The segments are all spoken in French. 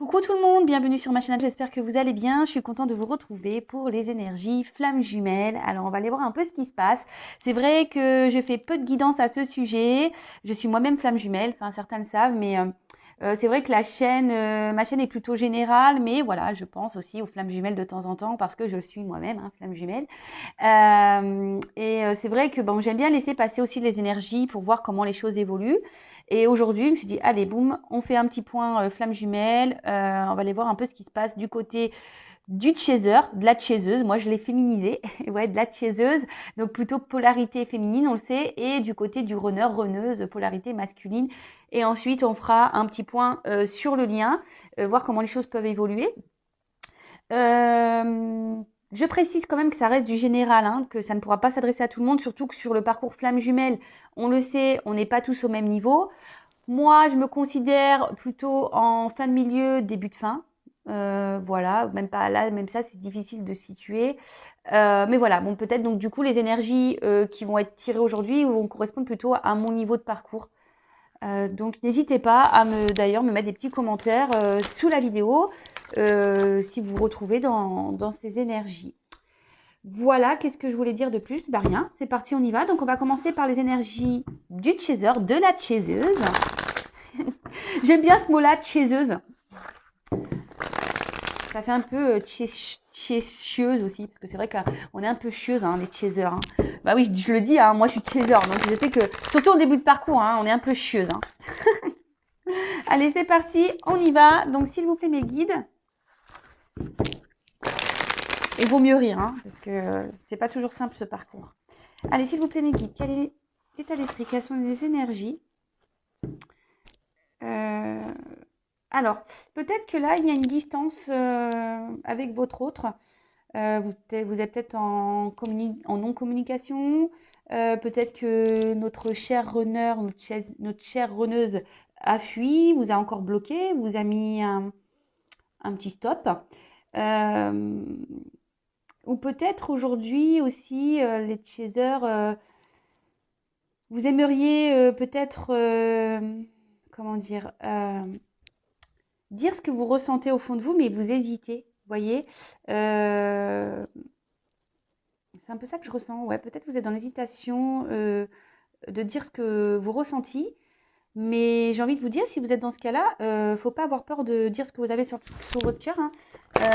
Coucou tout le monde, bienvenue sur ma chaîne, j'espère que vous allez bien. Je suis contente de vous retrouver pour les énergies flammes jumelles. Alors on va aller voir un peu ce qui se passe. C'est vrai que je fais peu de guidance à ce sujet. Je suis moi-même flamme jumelle, enfin certains le savent, mais c'est vrai que ma chaîne est plutôt générale, mais voilà, je pense aussi aux flammes jumelles de temps en temps parce que je suis moi-même flamme jumelle. C'est vrai que bon, j'aime bien laisser passer aussi les énergies pour voir comment les choses évoluent. Et aujourd'hui, je me suis dit, allez, boum, on fait un petit point flamme jumelle. On va aller voir un peu ce qui se passe du côté du chaser, de la chaiseuse. Moi, je l'ai féminisé. Ouais, de la chaiseuse. Donc, plutôt polarité féminine, on le sait. Et du côté du runner, runneuse, polarité masculine. Et ensuite, on fera un petit point sur le lien, voir comment les choses peuvent évoluer. Je précise quand même que ça reste du général, que ça ne pourra pas s'adresser à tout le monde, surtout que sur le parcours flamme jumelle, on le sait, on n'est pas tous au même niveau. Moi, je me considère plutôt en fin de milieu, début de fin. Voilà, même pas là, même ça, c'est difficile de situer. Mais voilà, bon, peut-être donc du coup, les énergies qui vont être tirées aujourd'hui vont correspondre plutôt à mon niveau de parcours. Donc n'hésitez pas à d'ailleurs me mettre des petits commentaires sous la vidéo si vous vous retrouvez dans ces énergies. Voilà, qu'est-ce que je voulais dire de plus? Bah rien, c'est parti, on y va. Donc on va commencer par les énergies du chaser, de la chaiseuse. J'aime bien ce mot-là, chaiseuse. Ça fait un peu chieuse aussi, parce que c'est vrai qu'on est un peu chieuse, les chasers. Bah oui, je le dis, moi je suis chaser, donc je sais que, surtout au début de parcours, on est un peu chieuse. Allez, c'est parti, on y va. Donc s'il vous plaît, mes guides. Il vaut mieux rire, parce que c'est pas toujours simple ce parcours. Allez, s'il vous plaît, mes guides, quel est l'état d'esprit? Quelles sont les énergies? Alors, peut-être que là, il y a une distance avec votre autre. Vous êtes peut-être en non-communication. Peut-être que notre cher runner, notre chère runneuse a fui, vous a encore bloqué, vous a mis un petit stop. Ou peut-être aujourd'hui aussi, les chasers, vous aimeriez peut-être, comment dire ce que vous ressentez au fond de vous, mais vous hésitez, vous voyez. C'est un peu ça que je ressens. Ouais, peut-être vous êtes dans l'hésitation de dire ce que vous ressentez, mais j'ai envie de vous dire, si vous êtes dans ce cas-là, faut pas avoir peur de dire ce que vous avez sur votre cœur,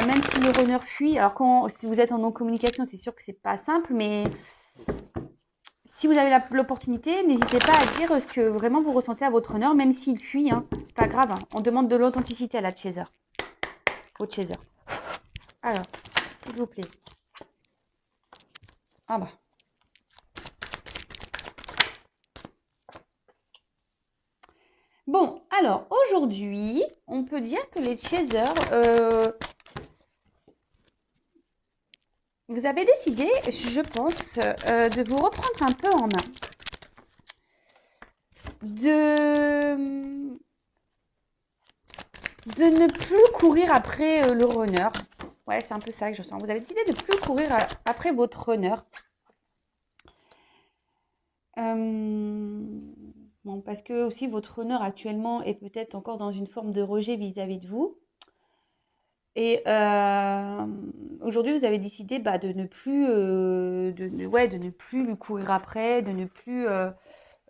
même si le runner fuit. Alors si vous êtes en non-communication, c'est sûr que c'est pas simple, mais si vous avez l'opportunité, n'hésitez pas à dire ce que vraiment vous ressentez à votre runner, même s'il fuit, c'est pas grave. On demande de l'authenticité à la chaser, au chaser. Alors, s'il vous plaît. Ah bah. Bon, alors aujourd'hui, on peut dire que les chasers, vous avez décidé, je pense, de vous reprendre un peu en main. De ne plus courir après le runner. Ouais, c'est un peu ça que je sens. Vous avez décidé de ne plus courir après votre runner. Bon, parce que aussi votre runner actuellement est peut-être encore dans une forme de rejet vis-à-vis de vous. Et aujourd'hui, vous avez décidé de ne plus, de ne plus lui courir après, de ne plus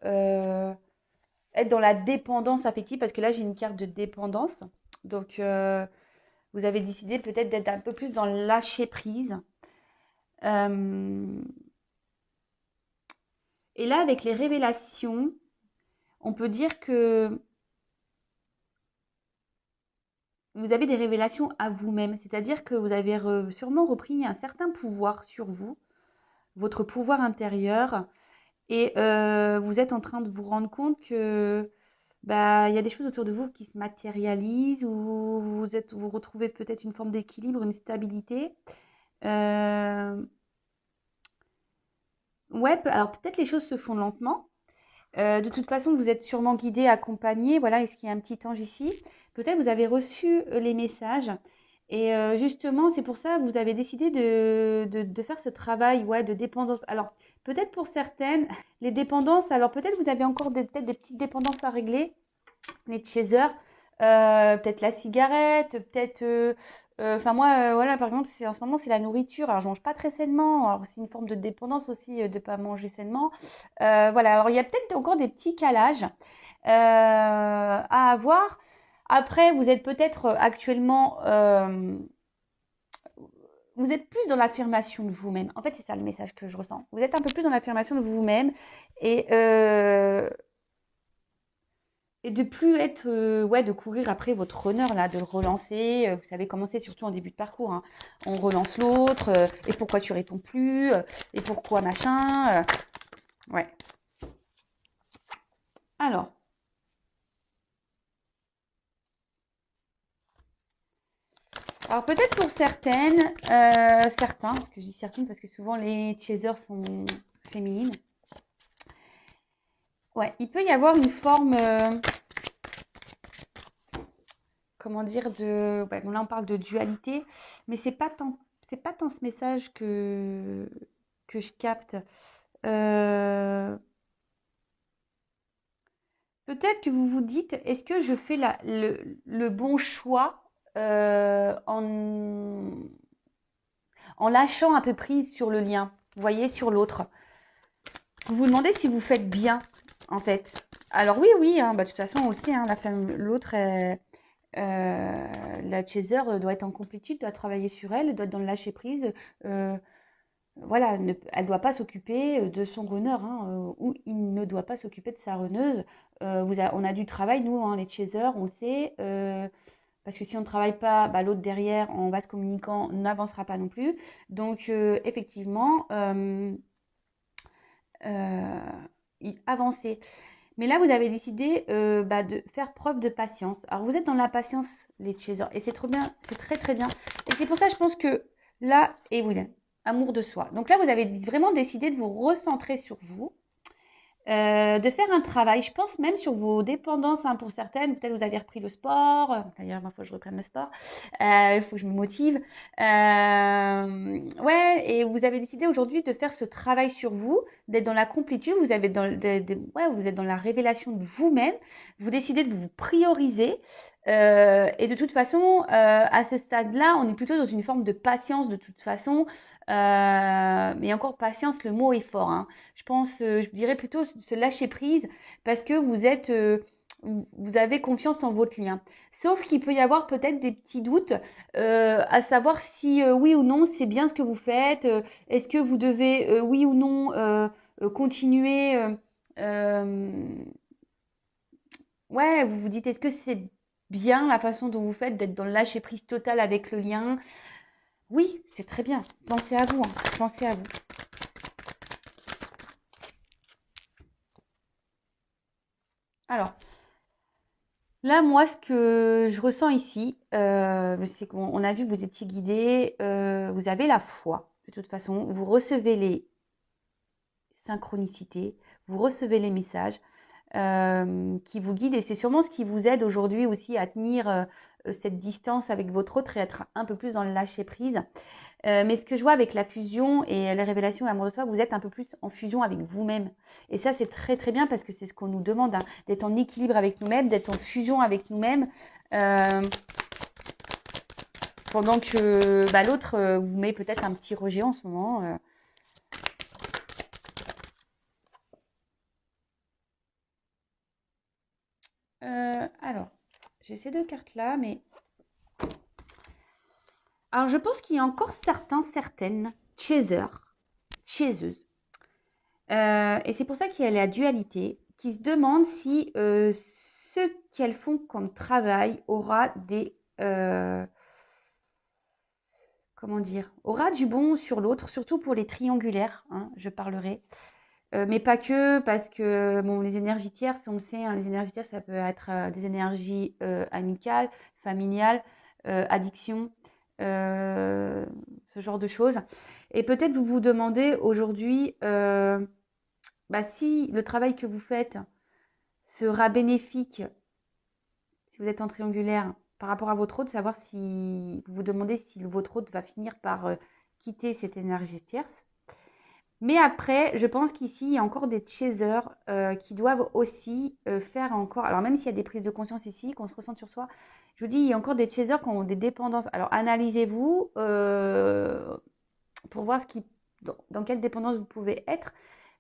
être dans la dépendance affective, parce que là, j'ai une carte de dépendance. Donc, vous avez décidé peut-être d'être un peu plus dans le lâcher prise. Et là, avec les révélations, on peut dire que vous avez des révélations à vous-même. C'est-à-dire que vous avez sûrement repris un certain pouvoir sur vous, votre pouvoir intérieur. Et vous êtes en train de vous rendre compte que il y a des choses autour de vous qui se matérialisent, ou vous retrouvez peut-être une forme d'équilibre, une stabilité. Ouais, alors peut-être les choses se font lentement. De toute façon, vous êtes sûrement guidé, accompagné. Voilà, est-ce qu'il y a un petit ange ici? Peut-être vous avez reçu les messages. Et justement, c'est pour ça que vous avez décidé de faire ce travail de dépendance. Alors, peut-être pour certaines, les dépendances, alors peut-être vous avez encore peut-être des petites dépendances à régler, les chasers. peut-être la cigarette, peut-être. Enfin moi, voilà, par exemple, en ce moment, c'est la nourriture. Alors, je mange pas très sainement. Alors, c'est une forme de dépendance aussi de pas manger sainement. Voilà. Alors, il y a peut-être encore des petits calages à avoir. Après, vous êtes peut-être actuellement, vous êtes plus dans l'affirmation de vous-même. En fait, c'est ça le message que je ressens. Vous êtes un peu plus dans l'affirmation de vous-même et et de plus être, ouais, de courir après votre runner là, de le relancer. Vous savez comment c'est, surtout en début de parcours, hein. On relance l'autre. Et pourquoi tu réponds plus, et pourquoi machin. Ouais. Alors. Alors peut-être pour certaines, certains, parce que je dis certaines parce que souvent les chasers sont féminines. Ouais, il peut y avoir une forme, comment dire, de. Ouais, bon, là on parle de dualité, mais c'est pas tant ce message que je capte. Euh, Peut-être que vous vous dites, est-ce que je fais le bon choix en lâchant un peu prise sur le lien, vous voyez, sur l'autre. Vous vous demandez si vous faites bien, en fait. Alors oui, oui, hein, bah, de toute façon, on le sait, hein, l'autre, la chaser doit être en complétude, doit travailler sur elle, doit être dans le lâcher prise. euh, voilà, elle ne doit pas s'occuper de son runner, hein, ou il ne doit pas s'occuper de sa runneuse. On a du travail, nous, hein, les chasers, on le sait. Parce que si on ne travaille pas, bah, l'autre derrière, en vase communicant, n'avancera pas non plus. Donc, effectivement, euh, avancer. Mais là, vous avez décidé bah, de faire preuve de patience. Alors, vous êtes dans la patience, les chasers, et c'est trop bien, c'est très très bien. Et c'est pour ça, je pense que là, et oui, amour de soi. Donc là, vous avez vraiment décidé de vous recentrer sur vous, de faire un travail, je pense même sur vos dépendances, hein, pour certaines. Peut-être vous avez repris le sport. D'ailleurs, il faut que je reprenne le sport. Il faut que je me motive. Ouais, et vous avez décidé aujourd'hui de faire ce travail sur vous, d'être dans la complétude. Vous avez ouais, vous êtes dans la révélation de vous-même. Vous décidez de vous prioriser. Et de toute façon, à ce stade-là, on est plutôt dans une forme de patience de toute façon. Mais encore patience, le mot est fort, hein. Je pense, je dirais plutôt se lâcher prise parce que vous avez confiance en votre lien. Sauf qu'il peut y avoir peut-être des petits doutes à savoir si oui ou non c'est bien ce que vous faites. Est-ce que vous devez oui ou non continuer ouais, vous vous dites est-ce que c'est bien la façon dont vous faites d'être dans le lâcher prise total avec le lien? Oui, c'est très bien. Pensez à vous, hein. Pensez à vous. Alors, là, moi, ce que je ressens ici, c'est qu'on a vu que vous étiez guidé, vous avez la foi, de toute façon, vous recevez les synchronicités, vous recevez les messages qui vous guident et c'est sûrement ce qui vous aide aujourd'hui aussi à tenir cette distance avec votre autre et être un peu plus dans le lâcher prise. Mais ce que je vois avec la fusion et les révélations et l'amour de soi, vous êtes un peu plus en fusion avec vous-même. Et ça, c'est très très bien parce que c'est ce qu'on nous demande, hein, d'être en équilibre avec nous-mêmes, d'être en fusion avec nous-mêmes. Euh, Pendant que bah, l'autre vous met peut-être un petit rejet en ce moment. Alors, j'ai ces deux cartes-là, mais... Alors, je pense qu'il y a encore certaines chaseuses, et c'est pour ça qu'il y a la dualité, qui se demande si ce qu'elles font comme travail aura comment dire, aura du bon sur l'autre, surtout pour les triangulaires, hein, je parlerai. Mais pas que, parce que bon, les énergies tierces, on le sait, hein, les énergies tierces, ça peut être des énergies amicales, familiales, addiction, euh, ce genre de choses. Et peut-être vous vous demandez aujourd'hui, bah, si le travail que vous faites sera bénéfique, si vous êtes en triangulaire, par rapport à votre hôte, savoir si vous vous demandez si votre hôte va finir par quitter cette énergie tierce. Mais après, je pense qu'ici, il y a encore des chasers qui doivent aussi faire encore. Alors, même s'il y a des prises de conscience ici, qu'on se ressent sur soi, je vous dis, il y a encore des chasers qui ont des dépendances. Alors, analysez-vous pour voir dans quelle dépendance vous pouvez être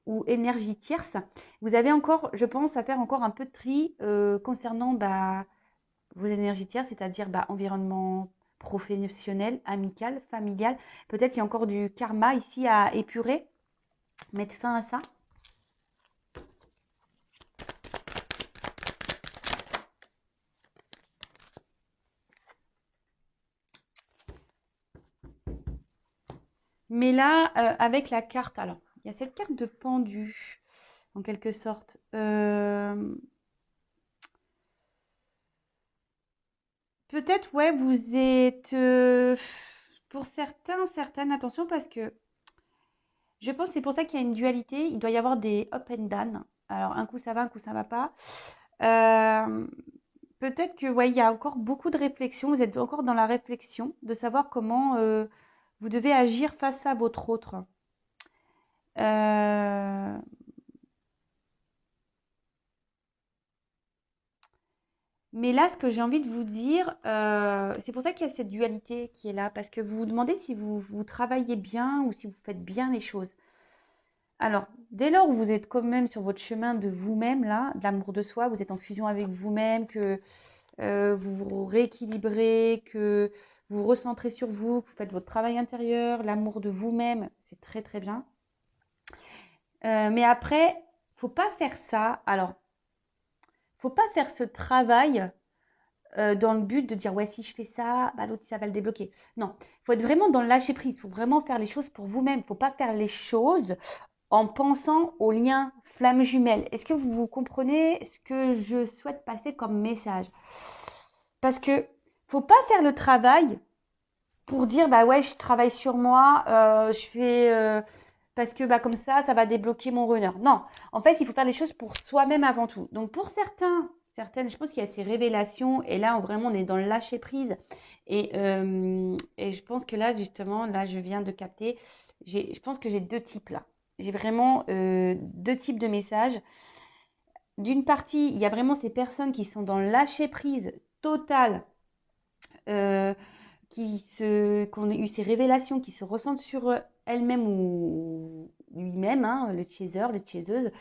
ou énergie tierce. Vous avez encore, je pense, à faire encore un peu de tri concernant vos énergies tierces, c'est-à-dire environnement professionnel, amical, familial. Peut-être il y a encore du karma ici à épurer, mettre fin à ça. Mais là, avec la carte, alors, il y a cette carte de pendu, en quelque sorte. Peut-être, ouais, vous êtes, pour certaines, attention, parce que je pense que c'est pour ça qu'il y a une dualité. Il doit y avoir des up and down. Alors, un coup ça va, un coup ça va pas. Euh, Peut-être que, ouais, il y a encore beaucoup de réflexion. Vous êtes encore dans la réflexion de savoir comment vous devez agir face à votre autre. Euh, Mais là, ce que j'ai envie de vous dire, c'est pour ça qu'il y a cette dualité qui est là, parce que vous vous demandez si vous travaillez bien ou si vous faites bien les choses. Alors, dès lors où vous êtes quand même sur votre chemin de vous-même, là, de l'amour de soi, vous êtes en fusion avec vous-même, que vous vous rééquilibrez, que vous vous recentrez sur vous, que vous faites votre travail intérieur, l'amour de vous-même, c'est très très bien. Mais après, faut pas faire ça. Alors, faut pas faire ce travail dans le but de dire ouais si je fais ça, l'autre ça va le débloquer. Non, il faut être vraiment dans le lâcher prise, il faut vraiment faire les choses pour vous-même, il ne faut pas faire les choses en pensant au lien flamme jumelle. Est-ce que vous comprenez ce que je souhaite passer comme message? Parce que faut pas faire le travail pour dire bah ouais je travaille sur moi, je fais parce que comme ça va débloquer mon runner. Non, en fait il faut faire les choses pour soi-même avant tout. Donc pour certaines, je pense qu'il y a ces révélations et là vraiment on est dans le lâcher prise et je pense que là justement là je viens de capter, je pense que j'ai deux types là. J'ai vraiment deux types de messages. D'une partie, il y a vraiment ces personnes qui sont dans le lâcher prise total. Euh, qui ont eu ces révélations, qui se ressentent sur elle-même ou lui-même, hein, le chaser, les chaseuses.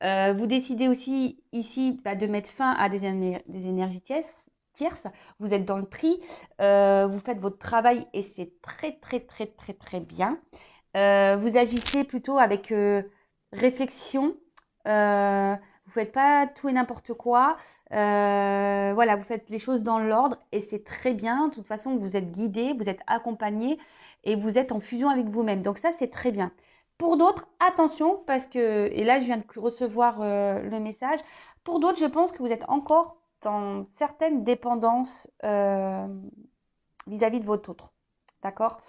Vous décidez aussi ici de mettre fin à des énergies tierces. Vous êtes dans le tri, vous faites votre travail et c'est très très très très très bien. Vous agissez plutôt avec réflexion. Vous ne faites pas tout et n'importe quoi. Voilà, vous faites les choses dans l'ordre et c'est très bien. De toute façon, vous êtes guidé, vous êtes accompagné et vous êtes en fusion avec vous-même. Donc ça, c'est très bien. Pour d'autres, attention, parce que, et là, je viens de recevoir le message. Pour d'autres, je pense que vous êtes encore dans certaines dépendances vis-à-vis de votre autre. D'accord?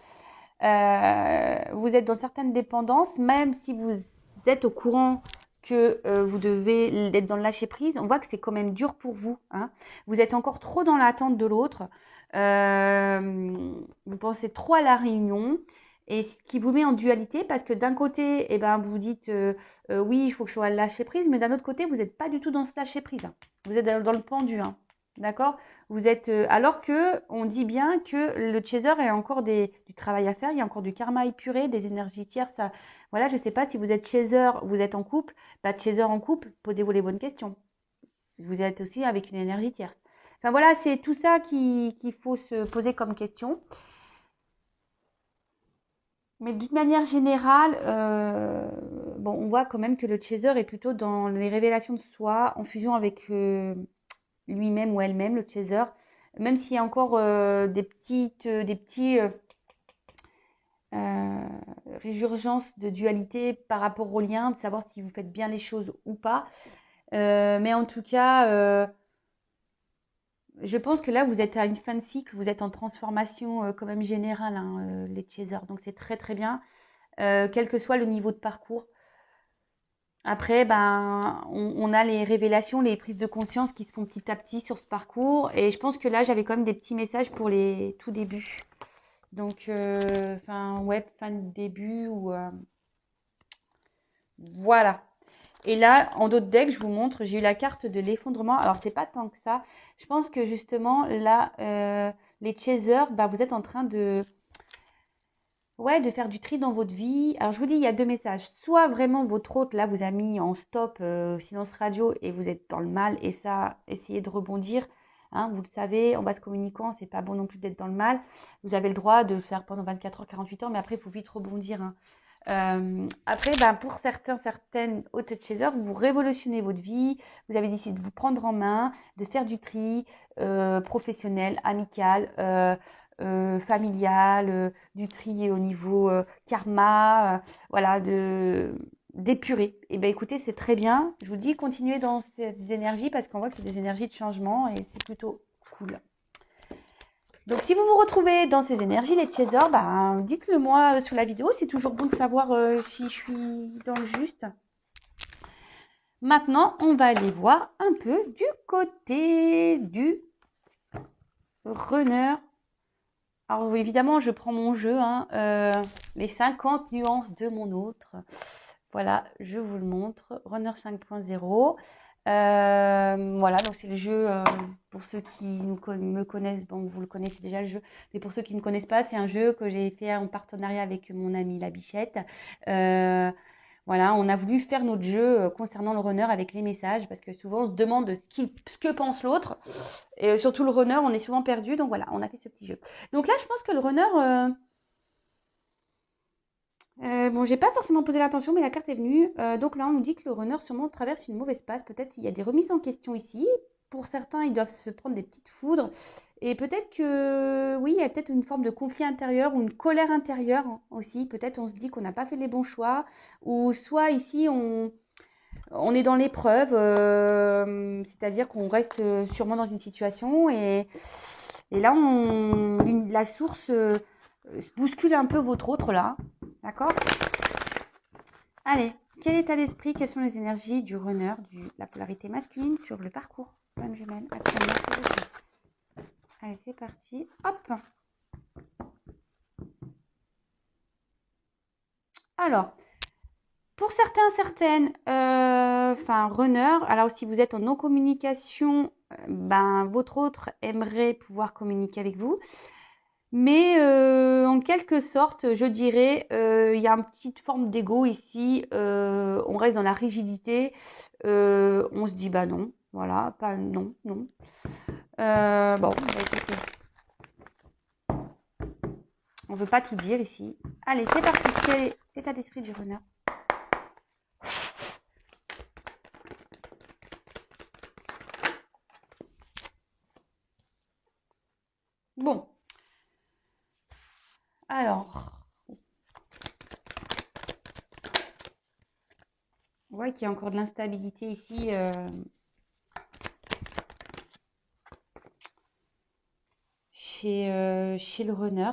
Vous êtes dans certaines dépendances, même si vous êtes au courant que vous devez être dans le lâcher prise, on voit que c'est quand même dur pour vous. Hein. Vous êtes encore trop dans l'attente de l'autre. Vous pensez trop à la réunion. Et ce qui vous met en dualité, parce que d'un côté, vous vous dites oui, il faut que je sois lâcher prise, mais d'un autre côté, vous n'êtes pas du tout dans ce lâcher prise. Hein. Vous êtes dans le pendu. Hein. D'accord? Vous êtes, alors que on dit bien que le chaser a encore du travail à faire, il y a encore du karma épuré, des énergies tierces. Voilà, je ne sais pas si vous êtes chaser, vous êtes en couple, chaser en couple, posez-vous les bonnes questions. Vous êtes aussi avec une énergie tierce. Enfin voilà, c'est tout ça qu'il faut se poser comme question. Mais d'une manière générale, on voit quand même que le chaser est plutôt dans les révélations de soi, en fusion avec lui-même ou elle-même, le chaser, même s'il y a encore des petits résurgences de dualité par rapport au lien, de savoir si vous faites bien les choses ou pas. Mais en tout cas, je pense que là, vous êtes à une fin de cycle, vous êtes en transformation quand même générale, hein, les chasers. Donc c'est très très bien, quel que soit le niveau de parcours. Après, on a les révélations, les prises de conscience qui se font petit à petit sur ce parcours. Et je pense que là, j'avais quand même des petits messages pour les tout débuts. Donc, fin de début ou Voilà. Et là, en d'autres decks, je vous montre, j'ai eu la carte de l'effondrement. Alors, c'est pas tant que ça. Je pense que justement, là, les chasers, bah, vous êtes en train de, ouais, de faire du tri dans votre vie. Alors, je vous dis, il y a deux messages. Soit vraiment votre hôte, là, vous a mis en stop silence radio et vous êtes dans le mal. Et ça, essayez de rebondir. Hein, vous le savez, en base communicant, c'est pas bon non plus d'être dans le mal. Vous avez le droit de le faire pendant 24 heures, 48 heures, mais après, il faut vite rebondir. Hein. Après, ben, pour certaines hautes chasers, vous révolutionnez votre vie. Vous avez décidé de vous prendre en main, de faire du tri professionnel, amical, familial, du tri au niveau karma, voilà, d'épurer. Et ben écoutez, c'est très bien. Je vous dis, continuez dans ces énergies parce qu'on voit que c'est des énergies de changement et c'est plutôt cool. Donc, si vous vous retrouvez dans ces énergies, les chasers, ben, dites-le moi sous la vidéo. C'est toujours bon de savoir si je suis dans le juste. Maintenant, on va aller voir un peu du côté du runner. Alors, évidemment, je prends mon jeu, hein, les 50 nuances de mon autre. Voilà, je vous le montre. Runner 5.0. Voilà, donc c'est le jeu, pour ceux qui me connaissent, bon, vous le connaissez déjà le jeu, mais pour ceux qui ne connaissent pas, c'est un jeu que j'ai fait en partenariat avec mon ami La Bichette. Voilà, on a voulu faire notre jeu concernant le runner avec les messages, parce que souvent on se demande ce que pense l'autre, et surtout le runner, on est souvent perdu, donc voilà, on a fait ce petit jeu. Donc là, je pense que le runner... bon, j'ai pas forcément posé l'attention, mais la carte est venue. Donc là, on nous dit que le runner sûrement traverse une mauvaise passe. Peut-être il y a des remises en question ici. Pour certains, ils doivent se prendre des petites foudres. Et peut-être que, oui, il y a peut-être une forme de conflit intérieur ou une colère intérieure aussi. Peut-être on se dit qu'on n'a pas fait les bons choix. Ou soit ici, on est dans l'épreuve. C'est-à-dire qu'on reste sûrement dans une situation. Et là, la source bouscule un peu votre autre là. D'accord? Allez, quel état d'esprit, quelles sont les énergies du runner, la polarité masculine sur le parcours flamme jumelle actuellement? Allez, c'est parti. Hop! Alors, pour certaines, enfin, runner, alors si vous êtes en non-communication, ben, votre autre aimerait pouvoir communiquer avec vous. Mais en quelque sorte, je dirais, il y a une petite forme d'ego ici. On reste dans la rigidité. On se dit bah non, voilà, pas non, non. Bon, bah, écoutez, on veut pas tout dire ici. Allez, c'est parti. Quel est l'état d'esprit du runner? Bon, alors, on voit qu'il y a encore de l'instabilité ici. Chez le runner.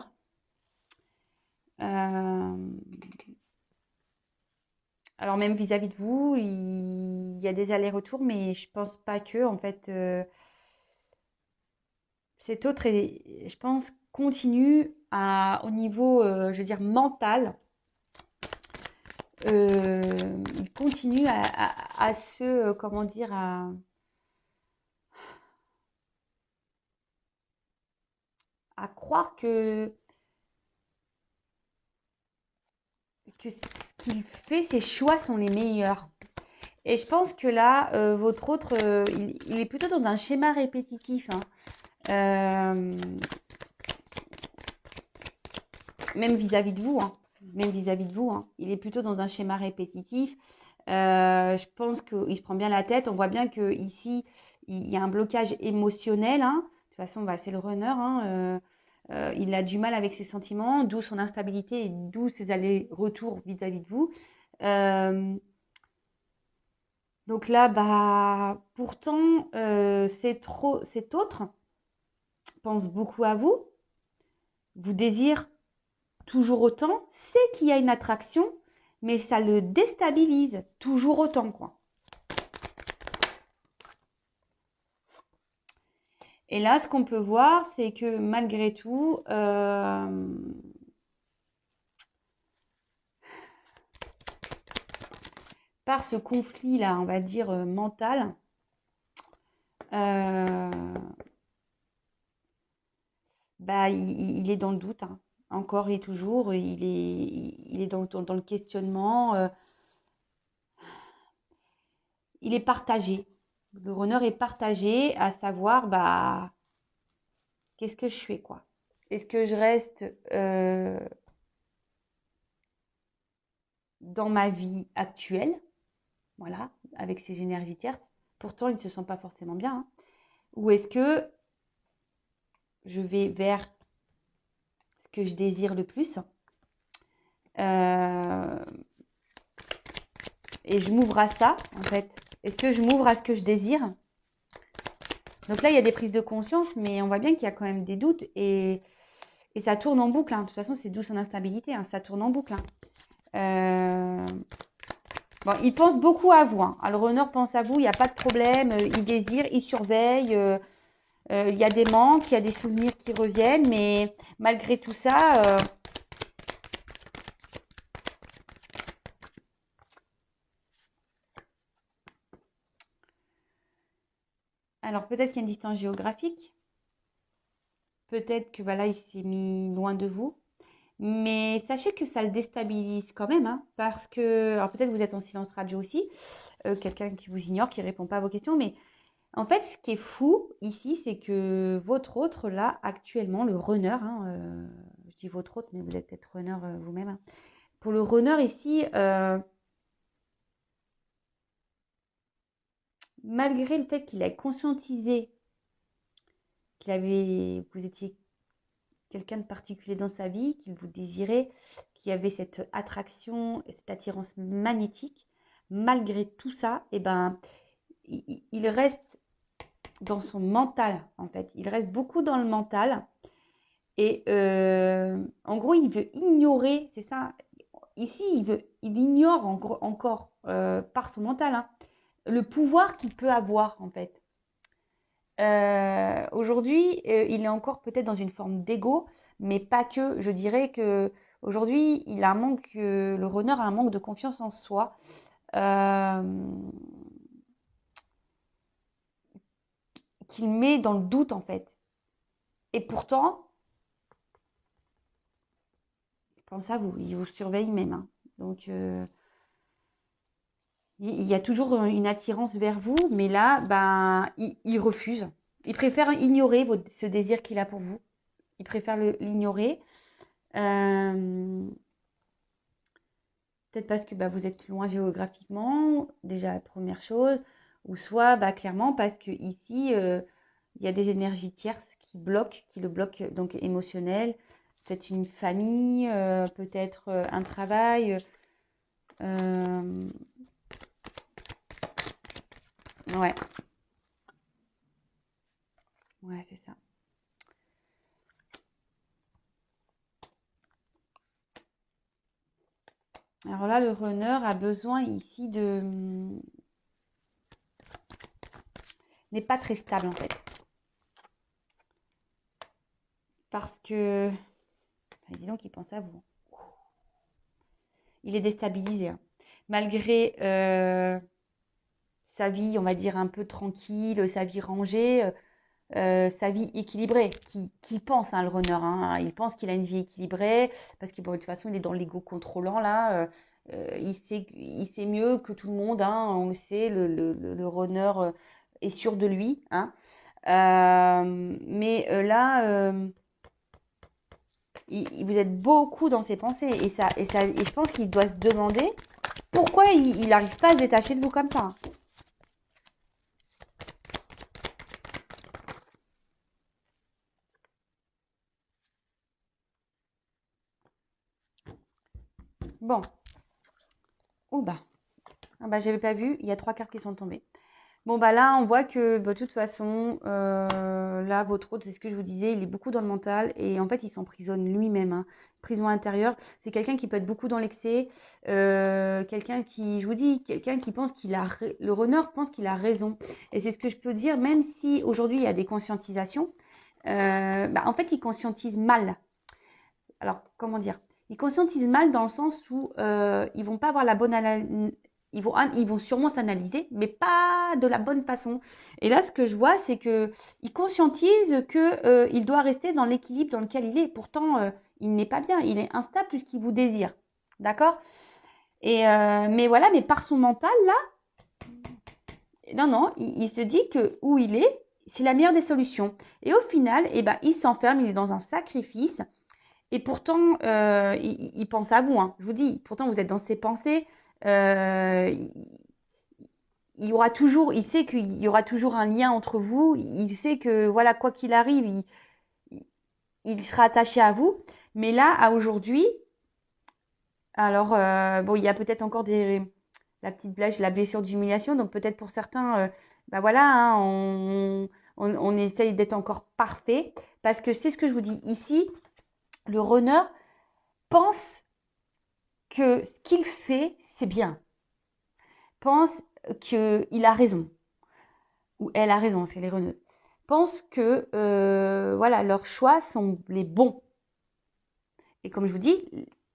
Alors même vis-à-vis de vous, il y a des allers-retours, mais je pense pas que, en fait, cet autre, je pense, continue au niveau, je veux dire, mental. Il continue à se, comment dire, à croire que ce qu'il fait, ses choix sont les meilleurs. Et je pense que là, votre autre, il est plutôt dans un schéma répétitif. Hein. Même vis-à-vis de vous. Hein. Même vis-à-vis de vous. Hein. Il est plutôt dans un schéma répétitif. Je pense qu'il se prend bien la tête. On voit bien qu'ici, il y a un blocage émotionnel. Hein. De toute façon, bah, c'est le runner. Hein. Il a du mal avec ses sentiments, d'où son instabilité et d'où ses allers-retours vis-à-vis de vous. Donc là, bah, pourtant, cet autre pense beaucoup à vous, vous désire toujours autant, sait qu'il y a une attraction, mais ça le déstabilise toujours autant, quoi. Et là, ce qu'on peut voir, c'est que malgré tout, par ce conflit-là, on va dire mental, il est dans le doute, hein. Encore et toujours, il est dans le questionnement. Il est partagé. Le runner est partagé à savoir, qu'est-ce que je fais, quoi? Est-ce que je reste dans ma vie actuelle, voilà, avec ces énergies tierces? Pourtant, ils ne se sentent pas forcément bien, hein. Ou est-ce que je vais vers ce que je désire le plus et je m'ouvre à ça, en fait? Est-ce que je m'ouvre à ce que je désire? Donc là, il y a des prises de conscience, mais on voit bien qu'il y a quand même des doutes et ça tourne en boucle, hein. De toute façon, c'est d'où son instabilité, hein. Ça tourne en boucle, hein. Bon, il pense beaucoup à vous, hein. Alors, le runner pense à vous, il n'y a pas de problème. Il désire, il surveille. Il y a des manques, il y a des souvenirs qui reviennent, mais malgré tout ça, alors peut-être qu'il y a une distance géographique, peut-être que voilà, il s'est mis loin de vous, mais sachez que ça le déstabilise quand même, hein, parce que, alors peut-être vous êtes en silence radio aussi, quelqu'un qui vous ignore, qui répond pas à vos questions, mais en fait, ce qui est fou ici, c'est que votre autre, là, actuellement, le runner, hein, je dis votre autre, mais vous êtes peut-être runner vous-même, hein. Pour le runner ici, malgré le fait qu'il ait conscientisé vous étiez quelqu'un de particulier dans sa vie, qu'il vous désirait, qu'il y avait cette attraction, cette attirance magnétique, malgré tout ça, il reste dans son mental, en fait. Il reste beaucoup dans le mental. Et en gros, il veut ignorer, c'est ça. Ici, il ignore encore par son mental, hein, le pouvoir qu'il peut avoir, en fait. Aujourd'hui, il est encore peut-être dans une forme d'ego, mais pas que. Je dirais que aujourd'hui, il a un manque, le runner a un manque de confiance en soi, euh, qu'il met dans le doute en fait. Et pourtant, il pense à vous, il vous surveille même, hein. Donc, il y a toujours une attirance vers vous, mais là, il refuse. Il préfère ignorer ce désir qu'il a pour vous. Il préfère l'ignorer. Euh, Peut-être parce que vous êtes loin géographiquement, déjà la première chose, ou soit clairement parce que ici il y a des énergies tierces qui le bloquent donc émotionnel, peut-être une famille, peut-être un travail. euh, ouais, ouais, c'est ça. Alors là, le runner a besoin ici n'est pas très stable en fait, parce que dis donc, il pense à vous. Il est déstabilisé, hein. Malgré sa vie, on va dire, un peu tranquille, sa vie rangée, sa vie équilibrée, qui pense, hein, le runner, hein, il pense qu'il a une vie équilibrée, parce que de toute façon, il est dans l'ego contrôlant, là, il sait mieux que tout le monde, hein, on le sait, le runner est sûr de lui, hein. Mais là, vous êtes beaucoup dans ses pensées, et je pense qu'il doit se demander pourquoi il n'arrive pas à se détacher de vous comme ça, hein. Bon, oh j'avais pas vu, il y a 3 cartes qui sont tombées. Bon, là, on voit que, de toute façon, là, votre hôte, c'est ce que je vous disais, il est beaucoup dans le mental et en fait, il s'emprisonne lui-même, hein. Prison intérieure. C'est quelqu'un qui peut être beaucoup dans l'excès, quelqu'un qui, je vous dis, quelqu'un qui pense le runner pense qu'il a raison. Et c'est ce que je peux dire, même si aujourd'hui, il y a des conscientisations, en fait, il conscientise mal. Alors, comment dire? Ils conscientisent mal dans le sens où ils vont pas avoir la bonne ils vont sûrement s'analyser, mais pas de la bonne façon. Et là, ce que je vois, c'est qu'il conscientise qu'il doit rester dans l'équilibre dans lequel il est. Pourtant, il n'est pas bien, il est instable puisqu'il vous désire. D'accord? Mais voilà, mais par son mental, là, non, il se dit que où il est, c'est la meilleure des solutions. Et au final, eh ben, il s'enferme, il est dans un sacrifice. Et pourtant, il pense à vous, hein. Je vous dis, pourtant, vous êtes dans ses pensées. Il y aura toujours, il sait qu'il y aura toujours un lien entre vous. Il sait que, voilà, quoi qu'il arrive, il sera attaché à vous. Mais là, à aujourd'hui, alors, bon, il y a peut-être encore la petite blèche, la blessure d'humiliation. Donc, peut-être pour certains, bah voilà, hein, on essaye d'être encore parfait. Parce que c'est ce que je vous dis ici, le runner pense que ce qu'il fait, c'est bien. Pense qu'il a raison. Ou elle a raison, c'est les runneuses. Pense que voilà, leurs choix sont les bons. Et comme je vous dis,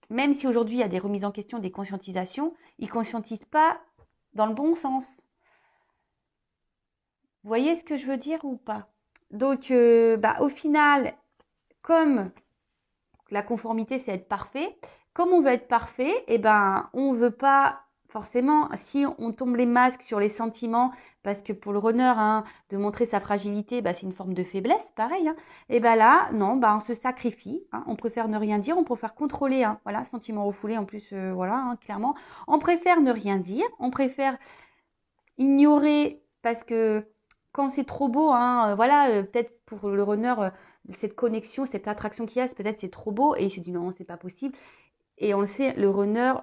même si aujourd'hui il y a des remises en question, des conscientisations, ils ne conscientisent pas dans le bon sens. Vous voyez ce que je veux dire ou pas? Donc, au final, comme la conformité, c'est être parfait, comme on veut être parfait, eh ben, on ne veut pas forcément, si on tombe les masques sur les sentiments, parce que pour le runner, hein, de montrer sa fragilité, bah, c'est une forme de faiblesse, pareil. Hein, et ben là, non, bah, on se sacrifie. Hein, on préfère ne rien dire, on préfère contrôler. Hein, voilà, sentiment refoulé en plus, voilà, hein, clairement. On préfère ne rien dire, on préfère ignorer parce que quand c'est trop beau, hein, voilà, peut-être pour le runner, cette connexion, cette attraction qu'il y a, peut-être c'est trop beau et il se dit non, c'est pas possible. Et on le sait, le runner,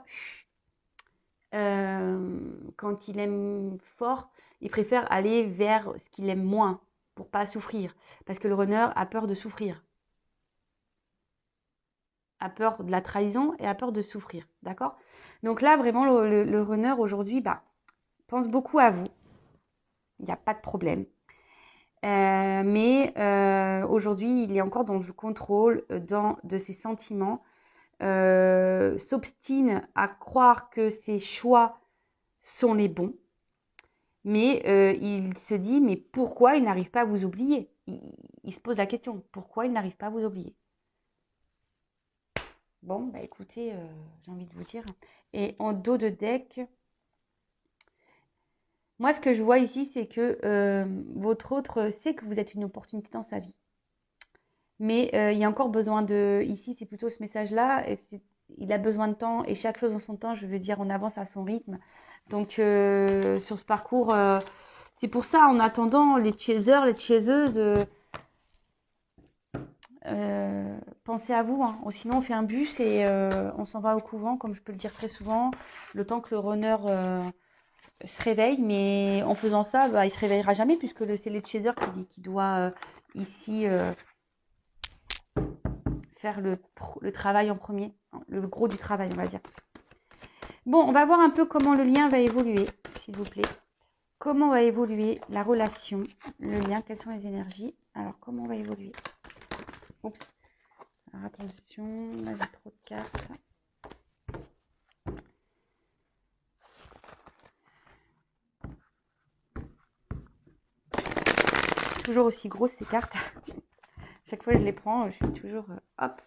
quand il aime fort, il préfère aller vers ce qu'il aime moins pour pas souffrir. Parce que le runner a peur de souffrir, a peur de la trahison et a peur de souffrir. D'accord? Donc là, vraiment, le runner aujourd'hui, bah, pense beaucoup à vous. Il n'y a pas de problème. Mais aujourd'hui, il est encore dans le contrôle de ses sentiments, s'obstine à croire que ses choix sont les bons, mais il se dit, mais pourquoi il n'arrive pas à vous oublier? Il se pose la question, pourquoi il n'arrive pas à vous oublier? Bon, bah écoutez, j'ai envie de vous dire. Et en dos de deck, moi ce que je vois ici, c'est que votre autre sait que vous êtes une opportunité dans sa vie. Mais il y a encore besoin de... Ici, c'est plutôt ce message-là. Il a besoin de temps et chaque chose en son temps, je veux dire, on avance à son rythme. Donc, sur ce parcours, c'est pour ça, en attendant, les chasers, les chaseuses, pensez à vous. Hein. Sinon, on fait un bus et on s'en va au couvent, comme je peux le dire très souvent, le temps que le runner se réveille. Mais en faisant ça, bah, il ne se réveillera jamais puisque c'est le chaser qui doit ici... faire le travail en premier, le gros du travail, on va dire. Bon, on va voir un peu comment le lien va évoluer, s'il vous plaît. Comment va évoluer la relation, le lien, quelles sont les énergies. Alors, comment on va évoluer? Oups. Alors, attention, là, j'ai trop de cartes. Toujours aussi grosses, ces cartes. Chaque fois que je les prends, je suis toujours... hop.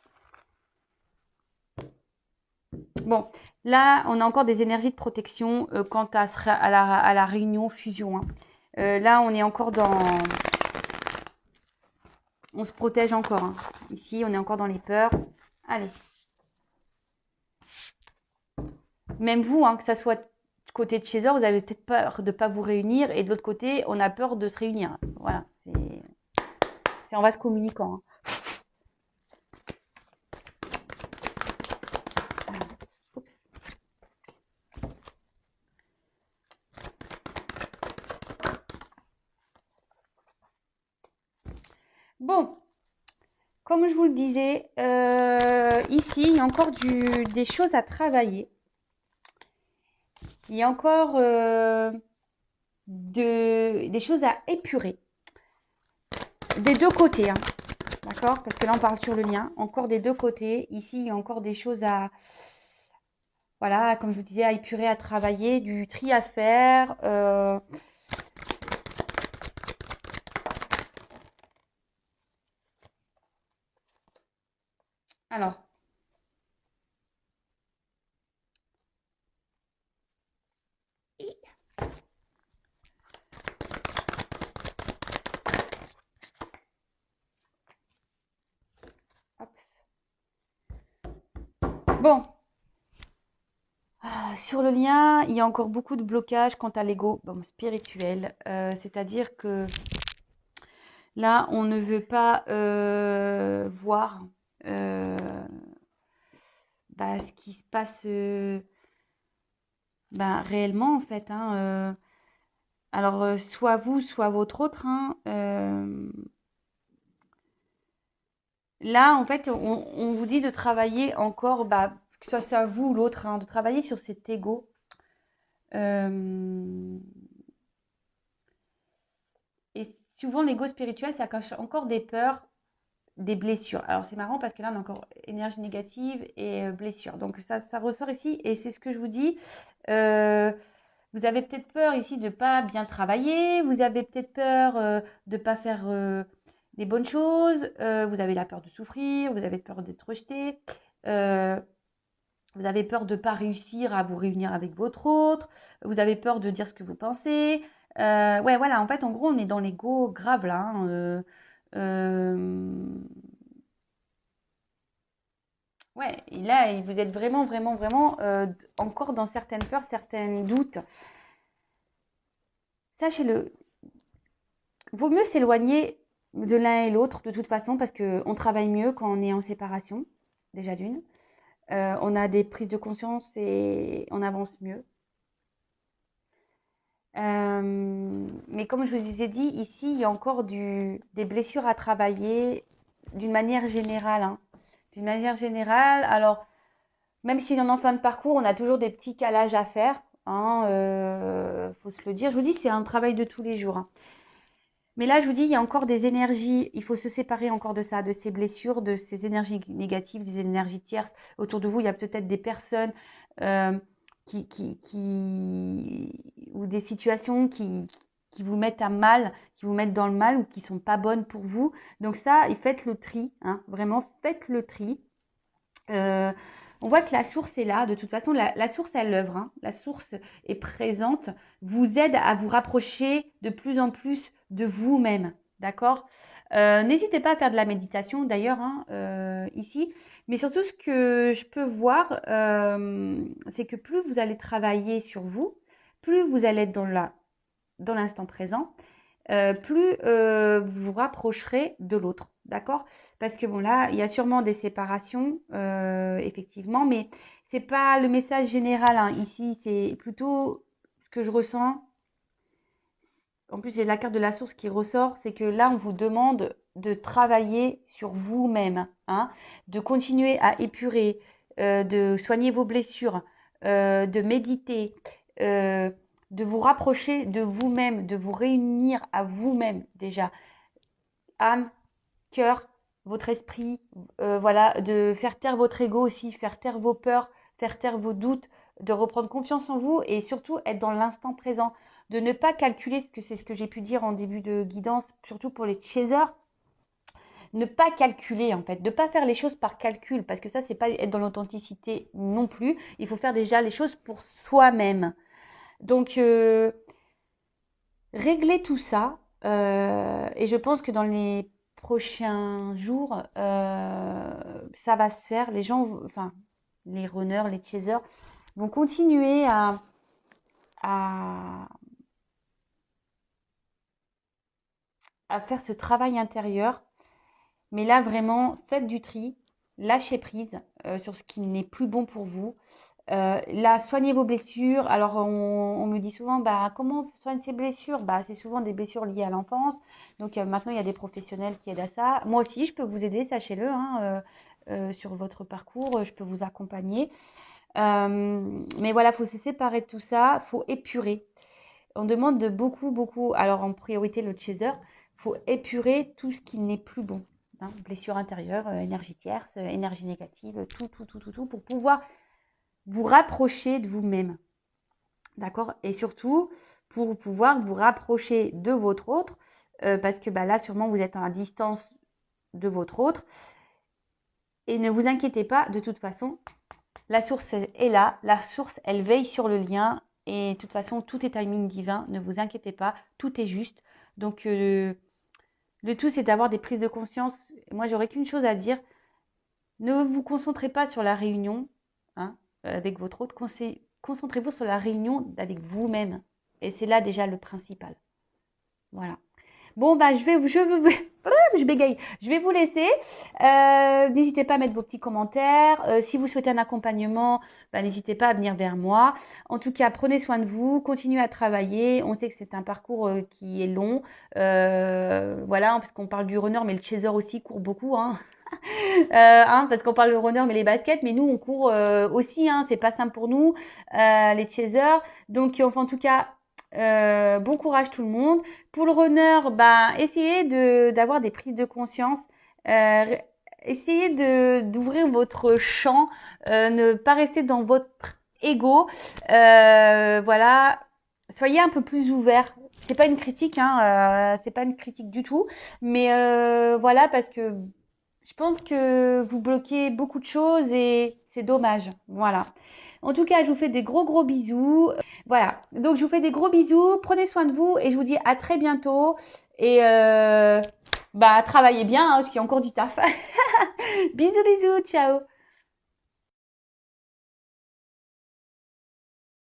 Bon, là, on a encore des énergies de protection quant à la réunion fusion. Hein. Là, on est encore dans... On se protège encore. Hein. Ici, on est encore dans les peurs. Allez. Même vous, hein, que ça soit côté de chez eux, vous avez peut-être peur de ne pas vous réunir. Et de l'autre côté, on a peur de se réunir. Voilà. C'est en vase communicant. Hein. Bon, comme je vous le disais, ici, il y a encore des choses à travailler. Il y a encore des choses à épurer. Des deux côtés, hein. D'accord? Parce que là, on parle sur le lien. Encore des deux côtés. Ici, il y a encore des choses Voilà, comme je vous disais, à épurer, à travailler, du tri à faire. Alors, hop. Bon, sur le lien, il y a encore beaucoup de blocages quant à l'ego spirituel. C'est-à-dire que là, on ne veut pas voir ce qui se passe réellement, en fait. Alors, soit vous, soit votre autre. Là, en fait, on vous dit de travailler encore, que ce soit vous ou l'autre, de travailler sur cet ego. Euh, et souvent, l'ego spirituel, ça cache encore des peurs, des blessures. Alors, c'est marrant parce que là, on a encore énergie négative et blessure. Donc, ça ressort ici. Et c'est ce que je vous dis. Euh, Vous avez peut-être peur ici de ne pas bien travailler. Vous avez peut-être peur de ne pas faire les bonnes choses. Vous avez la peur de souffrir. Vous avez peur d'être rejeté. Euh, Vous avez peur de ne pas réussir à vous réunir avec votre autre. Vous avez peur de dire ce que vous pensez. Ouais, voilà, en fait, en gros, on est dans l'ego grave là. Euh, ouais, et là, vous êtes vraiment, vraiment, vraiment encore dans certaines peurs, certains doutes. Sachez-le, vaut mieux s'éloigner de l'un et l'autre de toute façon parce qu'on travaille mieux quand on est en séparation, déjà d'une. On a des prises de conscience et on avance mieux. Mais comme je vous ai dit, ici, il y a encore des blessures à travailler d'une manière générale. D'une manière générale, alors, même si on est en fin de parcours, on a toujours des petits calages à faire. Faut se le dire. Je vous dis, c'est un travail de tous les jours. Mais là, je vous dis, il y a encore des énergies. Il faut se séparer encore de ça, de ces blessures, de ces énergies négatives, des énergies tierces. Autour de vous, il y a peut-être des personnes euh, ou des situations qui vous mettent à mal, qui vous mettent dans le mal ou qui sont pas bonnes pour vous. Donc ça, faites le tri, vraiment, faites le tri. Euh, on voit que la source est là. De toute façon, la source, elle œuvre. La source est présente, vous aide à vous rapprocher de plus en plus de vous-même. D'accord. N'hésitez pas à faire de la méditation d'ailleurs ici. Mais surtout, ce que je peux voir, c'est que plus vous allez travailler sur vous, plus vous allez être dans l'instant présent, plus vous vous rapprocherez de l'autre, d'accord? Parce que bon là, il y a sûrement des séparations, effectivement, mais c'est pas le message général ici, c'est plutôt ce que je ressens. En plus, j'ai la carte de la source qui ressort, c'est que là, on vous demande de travailler sur vous-même, de continuer à épurer, de soigner vos blessures, de méditer, euh, de vous rapprocher de vous-même, de vous réunir à vous-même déjà, âme, cœur, votre esprit, voilà, de faire taire votre ego aussi, faire taire vos peurs, faire taire vos doutes, de reprendre confiance en vous et surtout être dans l'instant présent, de ne pas calculer, ce que c'est ce que j'ai pu dire en début de guidance, surtout pour les chasers, ne pas calculer en fait, de ne pas faire les choses par calcul, parce que ça, c'est pas être dans l'authenticité non plus. Il faut faire déjà les choses pour soi-même. Donc, régler tout ça, et je pense que dans les prochains jours, ça va se faire. Les gens, enfin, les runners, les chasers vont continuer à, à faire ce travail intérieur. Mais là, vraiment, faites du tri, lâchez prise sur ce qui n'est plus bon pour vous. Là, soignez vos blessures. Alors, on me dit souvent, comment on soigne ces blessures? C'est souvent des blessures liées à l'enfance. Donc, maintenant, il y a des professionnels qui aident à ça. Moi aussi, je peux vous aider, sachez-le, sur votre parcours. Je peux vous accompagner. Mais voilà, il faut se séparer de tout ça. Il faut épurer. On demande de beaucoup, beaucoup. Alors, en priorité, le chaser. Il faut épurer tout ce qui n'est plus bon. Blessure intérieure, énergie tierce, énergie négative, tout, pour pouvoir vous rapprocher de vous-même. D'accord? Et surtout, pour pouvoir vous rapprocher de votre autre, parce que là, sûrement, vous êtes à distance de votre autre. Et ne vous inquiétez pas, de toute façon, la source est là. La source, elle veille sur le lien. Et de toute façon, tout est timing divin. Ne vous inquiétez pas, tout est juste. Donc, le tout, c'est d'avoir des prises de conscience. Moi, j'aurais qu'une chose à dire. Ne vous concentrez pas sur la réunion avec votre autre. Concentrez-vous sur la réunion avec vous-même. Et c'est là déjà le principal. Voilà. Bon, je bégaye. Je vais vous laisser. N'hésitez pas à mettre vos petits commentaires. Si vous souhaitez un accompagnement, n'hésitez pas à venir vers moi. En tout cas, prenez soin de vous. Continuez à travailler. On sait que c'est un parcours qui est long. Voilà, parce qu'on parle du runner, mais le chaser aussi court beaucoup. Parce qu'on parle de runner, mais les baskets. Mais nous, on court aussi. C'est pas simple pour nous, les chasers. Donc, enfin, en tout cas... bon courage tout le monde. Pour le runner, essayez d'avoir des prises de conscience. Essayez d'ouvrir votre champ. Ne pas rester dans votre ego. Voilà. Soyez un peu plus ouvert. C'est pas une critique, c'est pas une critique du tout. Mais voilà, parce que je pense que vous bloquez beaucoup de choses et c'est dommage. Voilà. En tout cas, je vous fais des gros bisous. Voilà. Donc, je vous fais des gros bisous. Prenez soin de vous et je vous dis à très bientôt. Et travaillez bien, parce qu'il y a encore du taf. Bisous. Ciao.